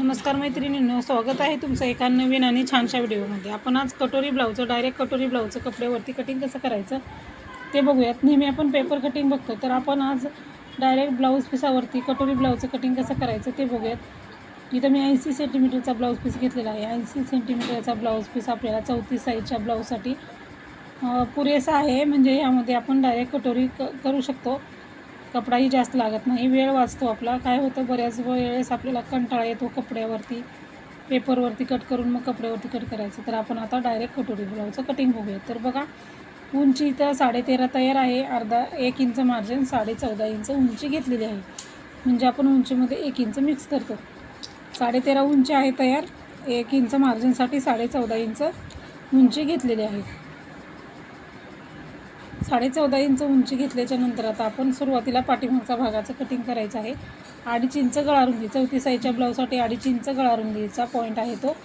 नमस्कार मैत्रिणींनो, स्वागत आहे तुमचं एका नवीन आणि छानशा व्हिडिओमध्ये। आपण आज कटोरी ब्लाऊजचं डायरेक्ट कटोरी ब्लाऊजचं कपड्यावरती कटिंग कसं करायचं ते बघूयात। नेहमी आपण पेपर कटिंग बघतो, तर आपण आज डायरेक्ट ब्लाऊज पिसावरती कटोरी ब्लाऊजचं कटिंग कसं करायचं ते बघूयात। इथं मी 80 सेंटीमीटरचा ब्लाऊज पीस घेतलेला आहे। 80 सेंटीमीटरचा ब्लाऊज पीस आपल्याला 34 साईजच्या ब्लाऊजसाठी पुरेसा आहे। म्हणजे यामध्ये आपण डायरेक्ट कटोरी करू शकतो, कपडाही जास्त लागत नाही, वेळ वाचतो आपला। काय होतं, बऱ्याच वेळेस आपल्याला कंटाळा येतो कपड्यावरती पेपरवरती कट करून मग कपड्यावरती कट करायचं। तर आपण आता डायरेक्ट कटोरी ब्लाऊजचं कटिंग बघूया। तर बघा, उंची इथं 13.5 तयार आहे, अर्धा 1 इंच मार्जिन, 14.5 इंच उंची घेतलेली आहे। म्हणजे आपण उंचीमध्ये 1 इंच मिक्स करतो। 13.5 उंची आहे तयार, 1 इंच मार्जिनसाठी 14.5 इंच उंची घेतलेली आहे। 14.5 इंच उंची घेतल्याच्या नंतर आता आपण सुरुवातीला पाठीमागचा भागाचं कटिंग करायचं आहे। 2.5 इंच गळारुंदी, 34 साईजच्या ब्लाऊजसाठी 2.5 इंच गळारुंदीचा पॉईंट आहे तो।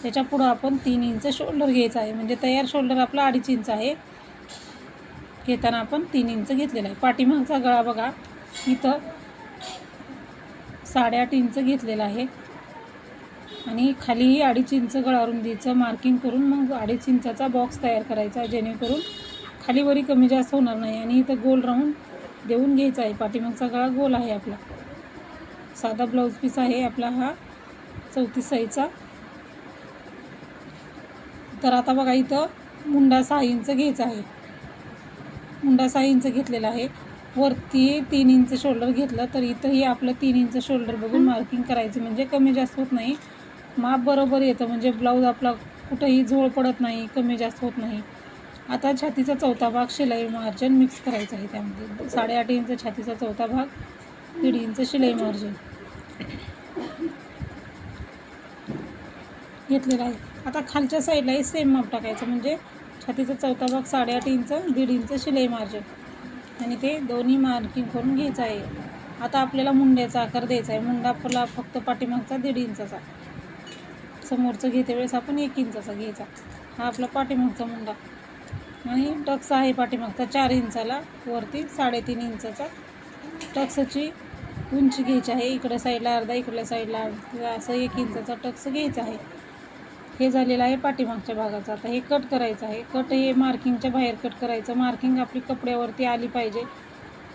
त्याच्या पुढं आपण 3 इंच शोल्डर घ्यायचा आहे। म्हणजे तयार शोल्डर आपला 2.5 इंच आहे, घेताना आपण 3 इंच घेतलेला आहे। पाठीमागचा गळा बघा, इथं 8.5 इंच घेतलेला आहे आणि खालीही 2.5 इंच गळारुंदीचं मार्किंग करून मग 2.5 इंचाचा बॉक्स तयार करायचा, जेणेकरून खाली वरी कमी जास्त होणार नाही। आणि इथं गोल राऊंड देऊन घ्यायचा आहे। पाठीमागचा गळा गोल आहे आपला, साधा ब्लाऊज पीस आहे आपला हा 34 साईजचा। तर आता बघा, इथं मुंडा 6 इंच घ्यायचा आहे। मुंडा 6 इंच घेतलेला आहे। वरती 3 इंच शोल्डर घेतलं, तर इथंही आपलं 3 इंच शोल्डर बघून मार्किंग करायचं, म्हणजे कमी जास्त होत नाही, माप बरोबर येतं। म्हणजे ब्लाऊज आपला कुठंही झोळ पडत नाही, कमी जास्त होत नाही। आता छातीचा चौथा भाग शिलाई मार्जिन मिक्स करायचा आहे त्यामध्ये। 8.5 इंच छातीचा चौथा भाग, 1.5 इंच शिलाई मार्जिन घेतलेला आहे। आता खालच्या साईडलाही सेम माप टाकायचं, म्हणजे छातीचा चौथा भाग 8.5 इंच, 1.5 इंच शिलाई मार्जिन आणि ते दोन्ही मार्किंग करून घ्यायचं आहे। आता आपल्याला मुंड्याचा आकार द्यायचा आहे। मुंडा आपला फक्त पाठीमागचा 1.5 इंचाचा, समोरचं घेते वेळेस आपण 1 इंचाचा घ्यायचा। हा आपला पाठीमागचा मुंडा आणि टक्स आहे पाठीमागचा 4 इंचाला, वरती 3.5 इंचाचा टक्सची उंची घ्यायची आहे। इकडे साईडला अर्धा, इकडल्या साईडला अर्धा, असं 1 इंचाचा टक्स घ्यायचा आहे। हे झालेलं आहे पाठीमागच्या भागाचं। आता हे कट करायचं आहे। कट हे मार्किंगच्या बाहेर कट करायचं। मार्किंग आपली कपड्यावरती आली पाहिजे,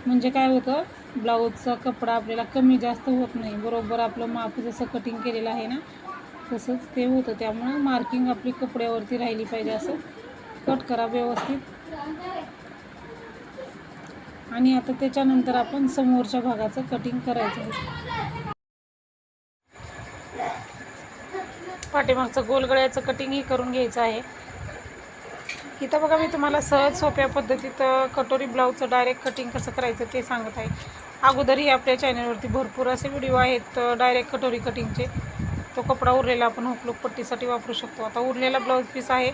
म्हणजे काय होतं, ब्लाऊजचा कपडा आपल्याला कमी जास्त होत नाही, बरोबर आपलं माप जसं कटिंग केलेलं आहे ना तसंच ते होतं। त्यामुळं मार्किंग आपली कपड्यावरती राहिली पाहिजे, असं कट करा व्यवस्थित। आणि आता त्याच्यानंतर आपण समोरच्या भागाचं कटिंग करायचं आहे। पाठीमागचं गोल गळ्याचं कटिंगही करून घ्यायचं आहे। इथं बघा, मी तुम्हाला सहज सोप्या पद्धतीत कटोरी ब्लाऊजचं डायरेक्ट कटिंग कसं करायचं ते सांगत आहे। अगोदरही आपल्या चॅनलवरती भरपूर असे व्हिडिओ आहेत डायरेक्ट कटोरी कटिंगचे। तो कपडा उरलेला आपण हुकलूक पट्टीसाठी वापरू शकतो। आता उरलेला ब्लाऊज पीस आहे,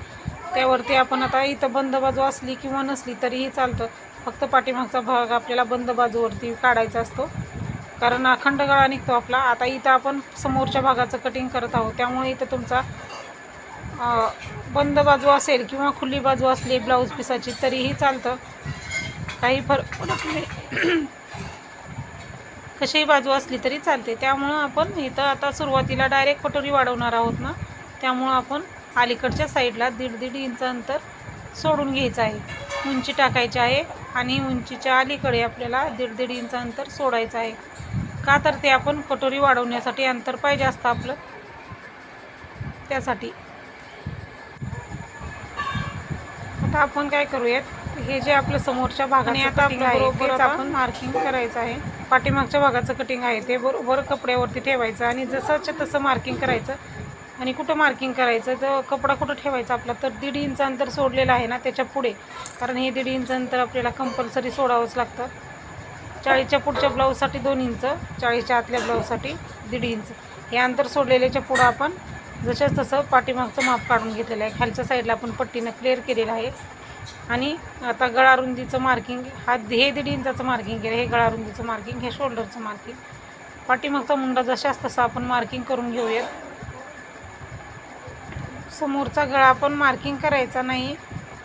त्यावरती आपण आता इथं बंद बाजू असली किंवा नसली तरीही चालतं, फक्त पाठीमागचा भाग आपल्याला बंद बाजूवरती काढायचा असतो, कारण अखंड गळा निघतो आपला। आता इथं आपण समोरच्या भागाचं कटिंग करत आहोत, त्यामुळे इथं तुमचा बंद बाजू असेल किंवा खुली बाजू असली ब्लाऊज पीसाची तरीही चालतं, काही फरक पडत नाही। कशीही बाजू असली तरी चालते। त्यामुळं आपण इथं आता सुरुवातीला डायरेक्ट कटोरी वाढवणार आहोत ना, त्यामुळं आपण अलीकडच्या साईडला 1.5 इंच अंतर सोडून घ्यायचं आहे। उंची टाकायची आहे आणि उंचीच्या अलीकडे आपल्याला 1.5 इंच अंतर सोडायचं आहे। का तर ते आपण कटोरी वाढवण्यासाठी अंतर पाहिजे असतं आपलं, त्यासाठी। आता आपण काय करूयात, हे जे आपलं समोरच्या भागाचं कटिंग आहे तेच आपण मार्किंग करायचं आहे। पाठीमागच्या भागाचं कटिंग आहे ते बरोबर कपड्यावरती ठेवायचं आणि जसंच्या तसं मार्किंग करायचं। आणि कुठं मार्किंग करायचं, तर कपडा कुठं ठेवायचा आपला, तर 1.5 इंच अंतर सोडलेलं आहे ना त्याच्या पुढे, कारण हे 1.5 इंच अंतर आपल्याला कंपल्सरी सोडावंच लागतं। 40च्या पुढच्या ब्लाऊजसाठी 2 इंच, 40च्या आतल्या ब्लाऊजसाठी 1.5 इंच हे अंतर सोडलेल्याच्या पुढं आपण जसं तसं पाठीमागचं माप काढून घेतलेलं आहे। खालच्या साईडला आपण पट्टीनं क्लिअर केलेलं आहे। आणि आता गळारुंदीचं मार्किंग, हे 1.5 इंचाचं मार्किंग केलं, हे गळारुंदीचं मार्किंग, हे शोल्डरचं मार्किंग। पाठीमागचा मुंडा जशाच तसा आपण मार्किंग करून घेऊयात। समोरचा गळा आपण मार्किंग करायचा नाही,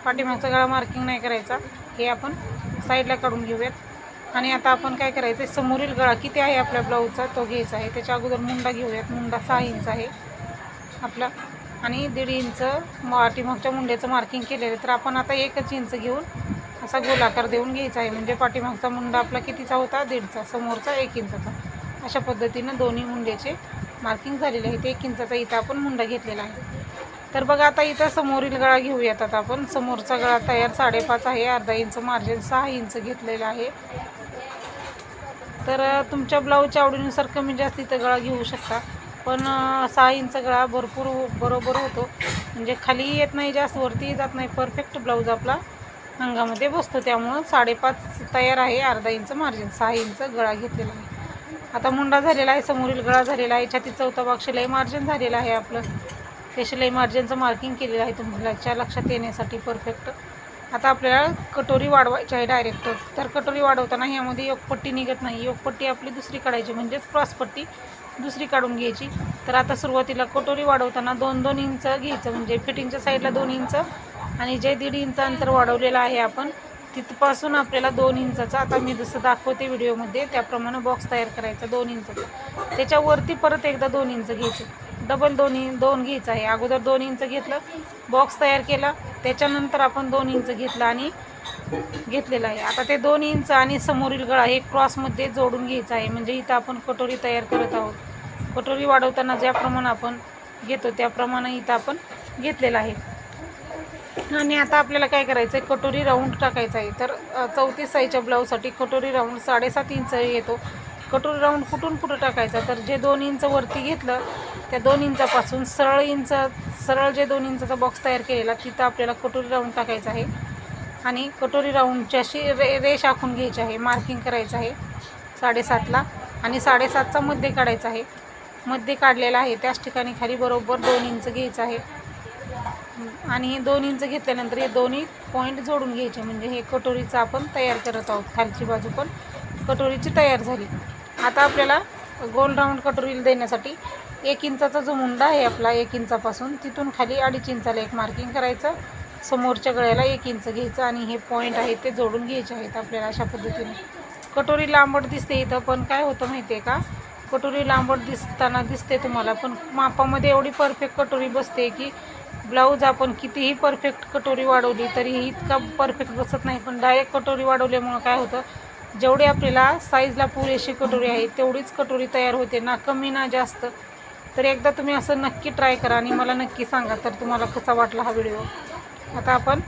पाठीमागचा गळा मार्किंग नाही करायचा, हे आपण साईडला काढून घेऊयात। आणि आता आपण काय करायचं आहे, समोरील गळा किती आहे आपल्या ब्लाऊजचा तो घ्यायचा आहे. त्याच्या अगोदर मुंडा घेऊयात. मुंडा 6 इंच आहे आपला आणि 1.5 इंच पाठीमागच्या मुंड्याचं मार्किंग केलेलं. तर आपण आता 1 इंच घेऊन असा गोलाकार देऊन घ्यायचा आहे. म्हणजे पाठीमागचा मुंडा आपला कितीचा होता, 1.5चा, समोरचा 1 इंचाचा. अशा पद्धतीनं दोन्ही मुंड्याचे मार्किंग झालेले आहे. 1 इंचाचा इथं आपण मुंडा घेतलेला आहे. तर बघा आता इथं समोरील गळा घेऊयात. आता आपण समोरचा गळा तयार 5.5 आहे. अर्धा इंच मार्जिन 6 इंच घेतलेला आहे. तर तुमच्या ब्लाऊजच्या आवडीनुसार कमी जास्त इथं गळा घेऊ शकता, पण 6 इंच गळा भरपूर बरोबर होतो. म्हणजे खाली येत नाही जास्त, वरती जात नाही. परफेक्ट ब्लाऊज आपला अंगामध्ये बसतो. त्यामुळं 5.5 तयार आहे. अर्धा इंच मार्जिन, 6 इंच गळा घेतलेला आहे. आता मुंडा झालेला आहे, समोरील गळा झालेला आहे, छाती चौथा भाग शिलाई मार्जिन झालेला आहे आपलं. ते शिलाई मार्जिनचं मार्किंग केलेलं आहे तुमच्या लक्षात येण्यासाठी परफेक्ट. आता आपल्याला कटोरी वाढवायची आहे डायरेक्ट. तर कटोरी वाढवताना ह्यामध्ये योगपट्टी निघत नाही. योगपट्टी आपली दुसरी काढायची, म्हणजेच क्रॉसपट्टी दुसरी काढून घ्यायची. तर आता सुरुवातीला कटोरी वाढवताना 2-2 इंच घ्यायचं. म्हणजे फिटिंगच्या साईडला 2 इंच आणि जे 1.5 इंच अंतर वाढवलेलं आहे आपण तिथपासून आपल्याला 2 इंचाचा, आता मी जसं दाखवते व्हिडिओमध्ये त्याप्रमाणे बॉक्स तयार करायचा 2 इंचाचा. त्याच्यावरती परत एकदा 2 इंच घ्यायचं. डबल 2 घ्यायचं आहे. अगोदर 2 इंच घेतलं, बॉक्स तयार केला, त्याच्यानंतर आपण 2 इंच घेतलं आणि घेतलेलं आहे. आता ते 2 इंच आणि समोरील गळा हे क्रॉसमध्ये जोडून घ्यायचं आहे. म्हणजे इथं आपण कटोरी तयार करत आहोत. कटोरी वाढवताना ज्याप्रमाणे आपण घेतो त्याप्रमाणे इथं आपण घेतलेलं आहे. आणि आता आपल्याला काय करायचं आहे, कटोरी राऊंड टाकायचा आहे. तर 34 साईजच्या ब्लाऊजसाठी कटोरी राऊंड 7.5 इंच येतो. कटोरी राऊंड कुठून टाकायचा, तर जे 2 इंच वरती घेतलं त्या 2 इंचापासून सरळ जे 2 इंचाचा बॉक्स तयार केलेला तिथं आपल्याला कटोरी राऊंड टाकायचा आहे. आणि कटोरी राऊंडची अशी रेष आखून घ्यायची आहे. मार्किंग करायचं आहे 7.5ला आणि 7.5चा मध्ये काढायचा आहे. मध्ये काढलेला आहे त्याच ठिकाणी खाली बरोबर 2 इंच घ्यायचं आहे. आणि 2 इंच घेतल्यानंतर हे दोन्ही पॉईंट जोडून घ्यायचे. म्हणजे हे कटोरीचं आपण तयार करत आहोत. खालची बाजू पण कटोरीची तयार झाली. आता आपल्याला गोल राऊंड कटोरीला देण्यासाठी 1 इंचाचा जो मुंडा आहे आपला 1 इंचापासून तिथून खाली 2.5 इंचाला एक मार्किंग करायचं. समोरच्या गळ्याला 1 इंच घ्यायचं आणि हे पॉईंट आहेत ते जोडून घ्यायचे आहेत आपल्याला अशा पद्धतीने. कटोरी लांबट दिसते इथं, पण काय होतं माहिती आहे का, कटोरी लांबट दिसते तुम्हाला, पण मापामध्ये एवढी परफेक्ट कटोरी बसते की ब्लाऊज आपण कितीही परफेक्ट कटोरी वाढवली तरीही इतका परफेक्ट बसत नाही. पण डायरेक्ट कटोरी वाढवल्यामुळं काय होतं, जेवढी आपल्याला साईजला पुरेशी कटोरी आहे तेवढीच कटोरी तयार होते, ना कमी ना जास्त. तर एकदा तुम्ही असं नक्की ट्राय करा आणि मला नक्की सांगा तर तुम्हाला कसा वाटला हा व्हिडिओ. आता आपण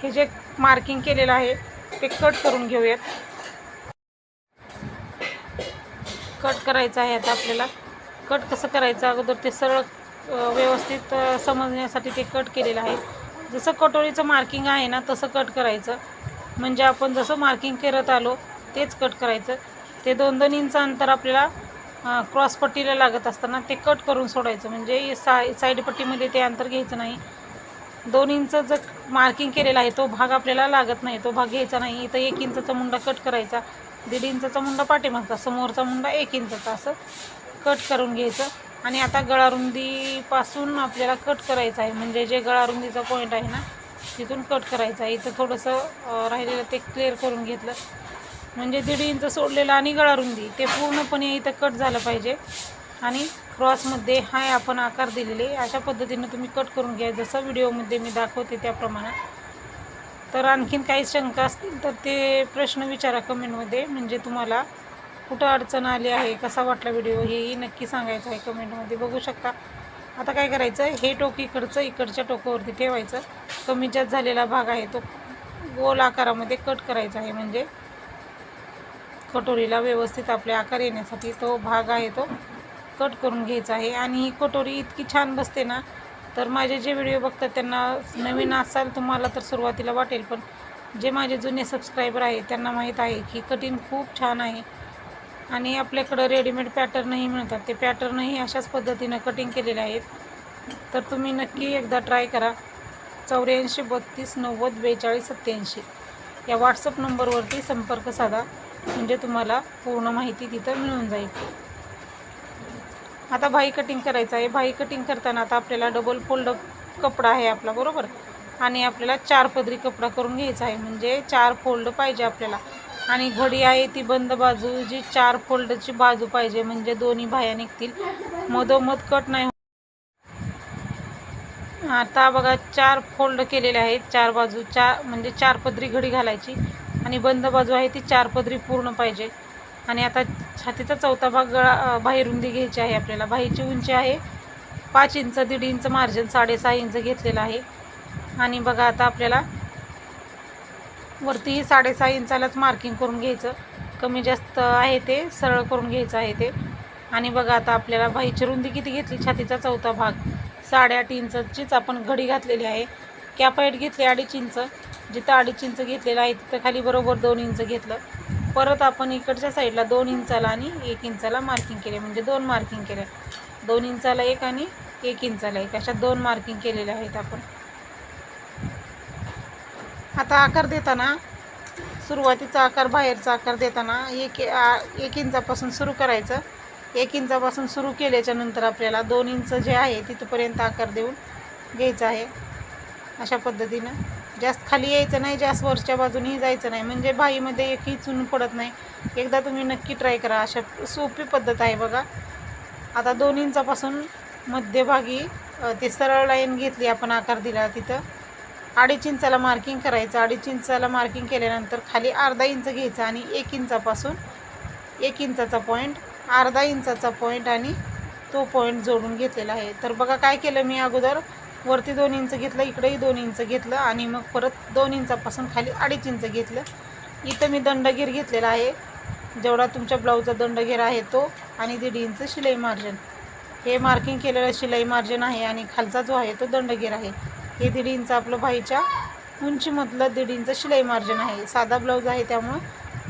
हे जे मार्किंग केलेलं आहे ते कट करून घेऊयात. कट करायचं आहे आता आपल्याला. कट कसं करायचं, अगोदर ते सरळ व्यवस्थित समजण्यासाठी ते कट केलेलं आहे. जसं कटोरीचं मार्किंग आहे ना तसं कट करायचं. म्हणजे आपण जसं मार्किंग करत आलो तेच कट करायचं. ते 2-2 इंच अंतर आपल्याला क्रॉसपट्टीला लागत असताना ते कट करून सोडायचं. म्हणजे साईड पट्टीमध्ये ते अंतर घ्यायचं नाही. 2 इंच जर मार्किंग केलेला आहे तो भाग आपल्याला लागत नाही, तो भाग घ्यायचा नाही. इथं 1 इंचाचा मुंडा कट करायचा, 1.5 इंचाचा मुंडा पाठीमागचा, समोरचा मुंडा 1 इंचाचा असं कट करून घ्यायचं. आणि आता गळारुंदीपासून आपल्याला कट करायचं आहे. म्हणजे जे गळारुंदीचा पॉईंट आहे ना तिथून कट करायचं आहे. इथं थोडंसं राहिलेलं ते क्लिअर करून घेतलं. म्हणजे 1.5 इंच सोडलेलं आणि गळारुंदी ते पूर्णपणे इथं कट झालं पाहिजे. आणि क्रॉसमध्ये हाय आपण आकार दिलेले अशा पद्धतीनं तुम्ही कट करून घ्या, जसं व्हिडिओमध्ये मी दाखवते त्याप्रमाणे. तर आणखीन काही शंका असतील तर ते प्रश्न विचारा कमेंटमध्ये. म्हणजे तुम्हाला कुठं अडचण आली आहे, कसा वाटला व्हिडिओ हेही नक्की सांगायचं आहे कमेंटमध्ये. बघू शकता. आता काय करायचं, हे टोक इकडच्या टोकावरती ठेवायचं. कमी जास्त झालेला भाग आहे तो गोल आकारामध्ये कट करायचा आहे. म्हणजे कटोरीला व्यवस्थित आपले आकार येण्यासाठी तो भाग आहे तो कट करून घ्यायचा आहे. आणि ही कटोरी इतकी छान बसते ना, तर माझे जे व्हिडिओ बघतात त्यांना, नवीन असाल तुम्हाला तर सुरुवातीला वाटेल, पण जे माझे जुने सबस्क्रायबर आहेत त्यांना माहीत आहे की कटिंग खूप छान आहे. आणि आपल्याकडं रेडीमेड पॅटर्नही मिळतात. ते पॅटर्नही अशाच पद्धतीनं कटिंग केलेले आहेत. तर तुम्ही नक्की एकदा ट्राय करा. 84 32 90 42 87 या व्हॉट्सअप नंबरवरती संपर्क साधा. म्हणजे तुम्हाला पूर्ण माहिती तिथं मिळून जाईल. आता भाई कटिंग करायचं आहे. भाई कटिंग करताना आता आपल्याला डबल फोल्ड कपडा आहे आपला, बरोबर. आणि आपल्याला 4 पदरी कपडा करून घ्यायचा आहे. म्हणजे 4 फोल्ड पाहिजे आपल्याला. आणि घडी आहे ती बंद बाजू, जी 4 फोल्डची बाजू पाहिजे, म्हणजे दोन्ही बाह्या निघतील, मधोमध कट नाही. आता बघा 4 फोल्ड केलेले आहेत, 4 बाजू, 4 म्हणजे 4 पदरी घडी घालायची आणि बंद बाजू आहे ती 4 पदरी पूर्ण पाहिजे. आणि आता छातीचा चौथा भाग गळा बाही रुंदी घ्यायची आहे आपल्याला. बाहीची उंची आहे 5 इंच, 1.5 इंच मार्जिन 6.5 इंच घेतलेलं आहे. आणि बघा आता आपल्याला वरतीही 6.5 इंचालाच मार्किंग करून घ्यायचं, कमी जास्त आहे ते सरळ करून घ्यायचं आहे ते. आणि बघा आता आपल्याला बाहीची रुंदी किती घेतली, छातीचा चौथा भाग 8.5 इंचचीच आपण घडी घातलेली आहे. कॅप हाईट घेतली 2.5 इंच, जिथं 2.5 इंच घेतलेलं आहे तिथं खाली बरोबर 2 इंच घेतलं. परत आपण इकडच्या साईडला 2 इंचाला आणि 1 इंचाला मार्किंग केले, म्हणजे 2 मार्किंग केले. 2 इंचाला 1 आणि 1 इंचाला 1 अशा 2 मार्किंग केलेल्या आहेत आपण. आता आकार देताना, सुरुवातीचा आकार, बाहेरचा आकार देताना 1 इंचापासून सुरू करायचं. 1 इंचापासून सुरू केल्याच्या नंतर आपल्याला 2 इंच जे आहे तिथपर्यंत आकार देऊन घ्यायचा आहे. अशा पद्धतीनं जास्त खाली यायचं नाही, जास्त वरच्या बाजूनेही जायचं नाही, म्हणजे बाहीमध्ये एकही चून पडत नाही. एकदा तुम्ही नक्की ट्राय करा, अशा सोपी पद्धत आहे बघा. आता 2 इंचापासून मध्यभागी ते सरळ लाईन घेतली आपण, आकार दिला तिथं 2.5 इंचाला मार्किंग करायचं. 2.5 इंचाला मार्किंग केल्यानंतर खाली अर्धा इंच घ्यायचं आणि 1 इंचापासून 1 इंचाचा पॉईंट, अर्धा इंचाचा पॉईंट आणि तो पॉईंट जोडून घेतलेला आहे. तर बघा काय केलं मी, अगोदर वरती 2 इंच घेतलं, इकडेही 2 इंच घेतलं आणि मग परत 2 इंचापासून खाली 2.5 इंच घेतलं. इथं मी दंडगीर घेतलेला आहे, जेवढा तुमच्या ब्लाऊजचा दंडगीर आहे तो, आणि 1.5 इंच शिलाई मार्जिन. हे मार्किंग केलेलं शिलाई मार्जिन आहे आणि खालचा जो आहे तो दंडगीर आहे. हे 1.5 इंच आपलं बाहीच्या उंचीमधलं 1.5 इंच शिलाई मार्जिन आहे. साधा ब्लाऊज आहे त्यामुळं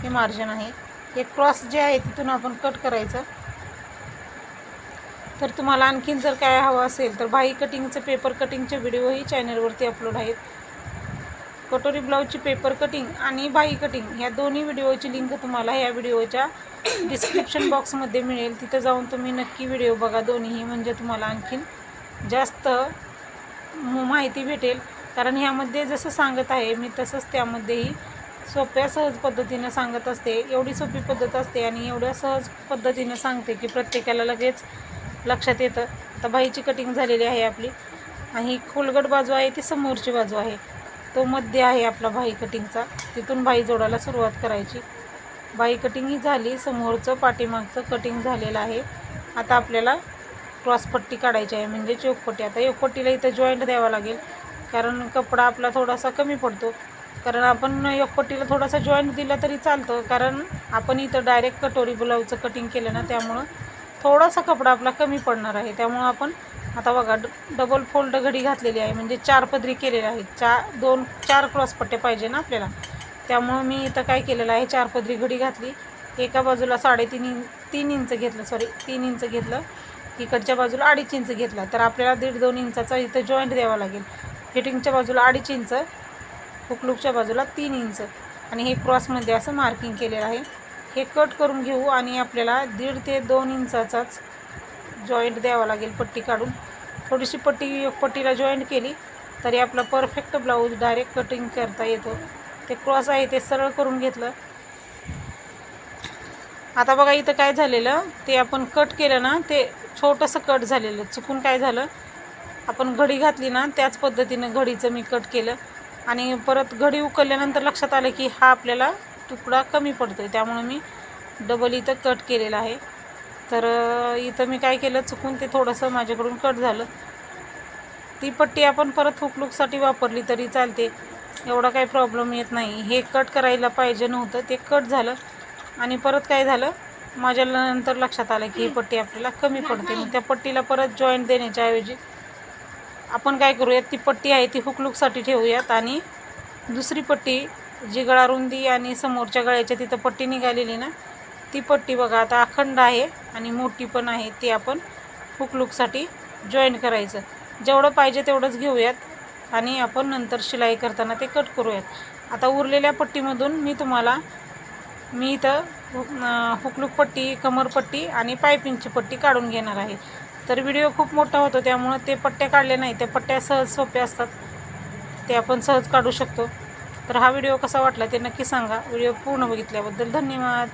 हे मार्जिन आहे. हे क्रॉस जे आहे तिथून आपण कट करायचं. तर तुम्हाला आणखीन जर काय हवं असेल तर बाही कटिंगचं, पेपर कटिंगचे व्हिडिओही चॅनलवरती अपलोड आहेत. कटोरी ब्लाऊजची पेपर कटिंग आणि बाही कटिंग ह्या दोन्ही व्हिडिओची लिंक तुम्हाला ह्या व्हिडिओच्या डिस्क्रिप्शन बॉक्समध्ये मिळेल. तिथं जाऊन तुम्ही नक्की व्हिडिओ बघा दोन्हीही, म्हणजे तुम्हाला आणखीन जास्त माहिती भेटेल. कारण ह्यामध्ये जसं सांगत आहे मी तसंच त्यामध्येही सोप्या सहज पद्धतीनं सांगत असते. एवढी सोपी पद्धत असते आणि एवढ्या सहज पद्धतीनं सांगते की प्रत्येकाला लगेच लक्षात येतं. आता बाहीची कटिंग झालेली आहे आपली, आणि खोलगट बाजू आहे ती समोरची बाजू आहे, तो मध्य आहे आपला बाही कटिंगचा. तिथून बाही जोडायला सुरुवात करायची. बाही कटिंग ही झाली, समोरचं पाठीमागचं कटिंग झालेलं आहे. आता आपल्याला क्रॉसपट्टी काढायची आहे, म्हणजे चोकपट्टी. आता योकपट्टीला इथं जॉईंट द्यावा लागेल, कारण कपडा आपला थोडासा कमी पडतो. कारण आपण योकपट्टीला थोडासा जॉईंट दिला तरी चालतं, कारण आपण इथं डायरेक्ट कटोरी ब्लाऊजचं कटिंग केलं ना, त्यामुळं थोडासा कपडा आपला कमी पडणार आहे. त्यामुळं आपण आता बघा डबल फोल्ड घडी घातलेली आहे, म्हणजे 4 पदरी केलेल्या आहेत. 4 क्रॉसपट्ट्या पाहिजे ना आपल्याला, त्यामुळं मी इथं काय केलेलं आहे, 4 पदरी घडी घातली. एका बाजूला 3 इंच घेतलं, 3 इंच घेतलं. इकडच्या बाजूला 2.5 इंच घेतला. तर आपल्याला 1.5-2 इंचाचा इथं जॉईंट द्यावा लागेल. फिटिंगच्या बाजूला 2.5 इंच, हुकलूकच्या बाजूला 3 इंच, आणि हे क्रॉसमध्ये असं मार्किंग केलेलं आहे. हे कट करून घेऊ आणि आपल्याला 1.5 ते 2 इंचाचाच जॉईंट द्यावा लागेल पट्टी काढून. थोडीशी पट्टीला जॉईंट केली तरी आपला परफेक्ट ब्लाऊज डायरेक्ट कटिंग करता येतो. ते क्रॉस आहे ते सरळ करून घेतलं. आता बघा इथं काय झालेलं, ते आपण कट केलं ना, ते छोटंसं कट झालेलं. चुकून काय झालं, आपण घडी घातली ना त्याच पद्धतीनं घडीचं मी कट केलं, आणि परत घडी उकलल्यानंतर लक्षात आलं की हा आपल्याला तुकडा कमी पडतो, त्यामुळे मी डबल इथं कट केलेलं आहे. तर इथं मी काय केलं, चुकून ते थोडंसं माझ्याकडून कट झालं. ती पट्टी आपण परत हुकलूकसाठी वापरली तरी चालते, एवढा काही प्रॉब्लेम येत नाही. हे कट करायला पाहिजे नव्हतं, ते कट झालं. आणि परत काय झालं, माझ्या नंतर लक्षात आलं की ही पट्टी आपल्याला कमी पडते. मग त्या पट्टीला परत जॉईंट देण्याच्या ऐवजी आपण काय करूयात, ती पट्टी आहे ती हुकलूकसाठी ठेवूयात, आणि दुसरी पट्टी जी गळा रुंदी आणि समोरच्या गळ्याच्या तिथं पट्टी निघालेली ना, ती पट्टी बघा आता अखंड आहे आणि मोठी पण आहे, ती आपण हुकलूकसाठी जॉईंट करायचं. जेवढं पाहिजे तेवढंच घेऊयात आणि आपण नंतर शिलाई करताना ते कट करूयात. आता उरलेल्या पट्टीमधून मी इथं हुकलूक पट्टी, कमरपट्टी आणि पायपिंगची पट्टी काढून घेणार आहे. तर व्हिडिओ खूप मोठा होतो त्यामुळं ते पट्ट्या काढले नाही, त्या पट्ट्या सहज सोप्या असतात, ते आपण सहज काढू शकतो. तर हा व्हिडिओ कसा वाटला ते नक्की सांगा. व्हिडिओ पूर्ण बघितल्याबद्दल धन्यवाद.